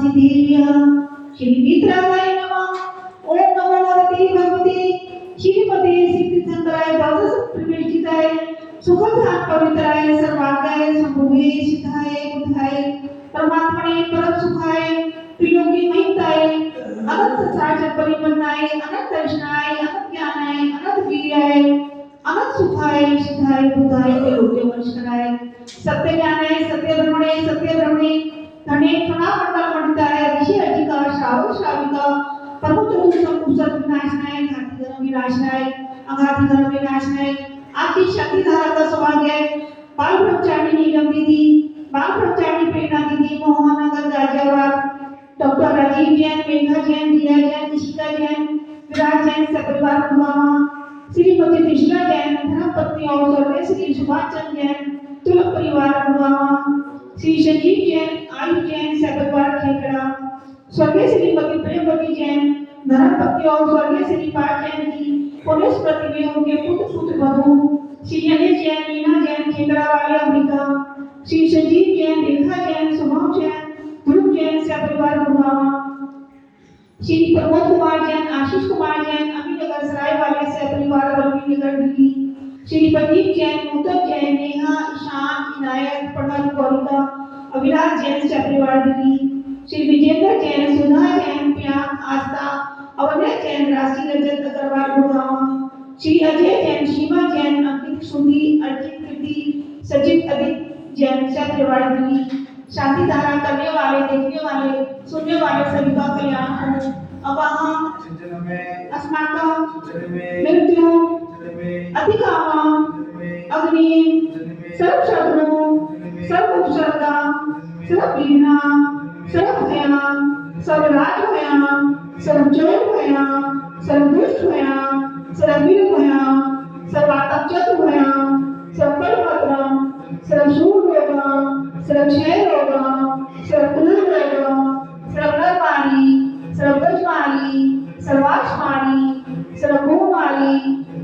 सिद्धेभ्यः श्रीमित्राय नमः। ओम नमो भगवते भगवते श्रीमते सिद्धिशंकराय द्वादशप्रवेशिताय सुखदाय पवित्राय सर्वांगाय संभवे सिद्धाय बुद्धाय परमात्मने परम सुखाय त्रिलोकी महिताय अनंत साचर परिपन्नाय अनंत दर्शनाय अनंत ज्ञानाय अनंत वीर्याय अनंत सुखाय सिद्धाय बुद्धाय त्रिलोकी वंशनाय सत्य ज्ञानाय सत्य ब्रह्मणे धने क्षणामंडल मंडिताय ऋषि अर्चिका श्रावक श्राविका परमोत्तम संकुशल विनाशनाय घाती धर्म विनाशनाय अघाती धर्म विनाशनाय आदि शक्ति धारा का सौभाग्य बाल ब्रह्मचारी नीलम दीदी बाल ब्रह्मचारी प्रेरणा दीदी मोहन नगर गाजियाबाद डॉक्टर राजीव जैन मेघा जैन दिया जैन निशिका जैन विराज जैन सपरिवार पुलवामा श्रीमती कृष्णा जैन धर्मपत्नी और स्वर्गीय श्री सुभाष चंद्र जैन तुलक परिवार पुलवामा श्री संजीव जैन आयु जैन सपरिवार खेकड़ा स्वर्गीय श्रीमती प्रेमवती जैन धर्मपत्नी और स्वर्गीय श्री पाठ जैन की पुलिस स्मृति में उनके पुत्र वधु श्री अनिल जैन मीना जैन खेकड़ा वाले अमेरिका श्री संजीव जैन रेखा जैन सुभाष जैन ध्रुव जैन सपरिवार पुलवामा श्री प्रमोद कुमार जैन आशीष कुमार जैन अमीनगर सराय वाले सपरिवार बल्लभी नगर दिल्ली श्री प्रदीप जैन नूतन जैन नेहा ईशान इनायत प्रणव गौरिका अविनाश जैन सपरिवार दिल्ली श्री विजेंद्र जैन सुधा जैन प्याम आस्था अवन्या जैन राशि रजत अग्रवाल गुड़गांव श्री अजय जैन सीमा जैन अंकित सुधी अर्जित कीर्ति सचित अधिक जैन सपरिवार दिल्ली शांति धारा करने वाले देखने वाले सुनने वाले सभी का कल्याण हो अवाहम अस्माकं मृत्यु अधिकामा अग्नि सर्व शत्रु सर्व उपसर्गा सर्व विघ्ना सर्व भया सर्व राज भया सर्व चोर भया सर्व दुष्ट भया सर्व वीर भया सर्व आतंक भया सर्व परिपत्र सर्व शूर रोगा सर्व क्षय रोगा सर्व कुल रोगा सर्व नरमारी सर्व गजमारी सर्वाश्मारी सर्व गोमारी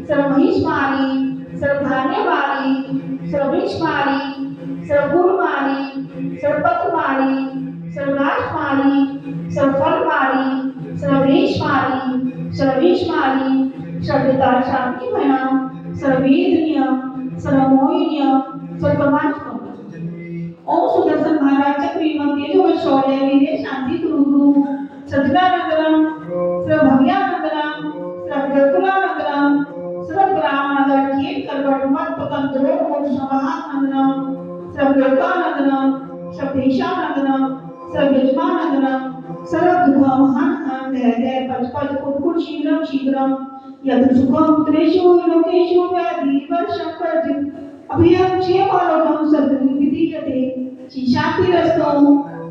सर्व महिषमारी सर्व धान्यमारी सर्व वृक्षमारी सर्व गुणमारी सर्व पत्रमारी सर्व नाशमारी सर्व फलमारी सर्व रेशमारी सर्व विषमारी सर्व दार शांति भया सर्व वेदनीय सर्व मोहिनीय सर्व प्रमाणिक ओम सुदर्शन महाराज चक्रीमं तेजो शौर्य वीर्य शांति गुरु सज्जनानंदनम सर्व भव्यानंदनम सर्व गरुड़ानंदनम सर्व ग्राम नगर खेत करवट मत पतन द्रोह मोक्ष महानंदनम सर्व लोकानंदनम सर्व देशानंदनम सर्व यजमानंदनम सर्व दुख महान दया दया पचपच कुटकुट शीघ्रम शीघ्रम यद सुखम पुत्रेषु लोकेषु व्याधि वर्षं वर्जित अभयं क्षेमालोकं सद्विदीयते श्री शांतिरस्तु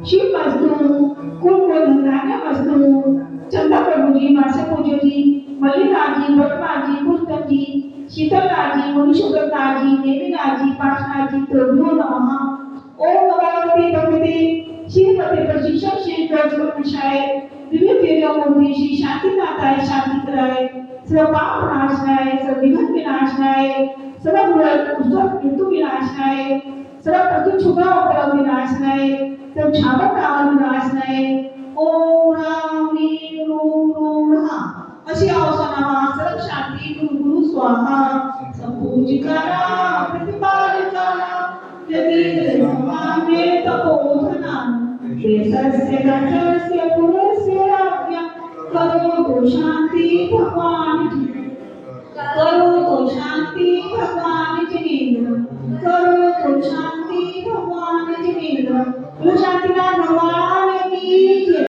शिवमस्तु कुल धन्यमस्तु चंदा प्रभु जी मासे पूज्य जी मल्लिका जी भटमा जी पुष्पम जी शीतलनाथ जी मुनिशुक्रनाथ जी देवीनाथ जी पार्शनाथ जी तुभ्यो नमः। ओम नमो भगवते भगवते श्रीमते प्रशिक्षण श्री प्रज्वलनाशाय दिव्य तेजोमूर्ति श्री शांतिनाथाय शांतिकराय सर्व पाप नाशनाय सर्व विघ्न विनाशनाय सर्व मृत्यु विनाशनाय सर्व प्रतिक्षुभा उपद्रव विनाशनाय सर्व छावट रावण विनाशनाय ओम राम ह्रीं ओम ओम नमः अशी अवसानामा सर्व शांति गुरु गुरु स्वाहा संपूजिकारा प्रतिपालिकारा यदि समामे तपोधना देशस्य दर्शनस्य पुरस्य राज्ञा करो तो शांति भगवान करो तो शांति भगवान जिनेन्द्र करो तो शांति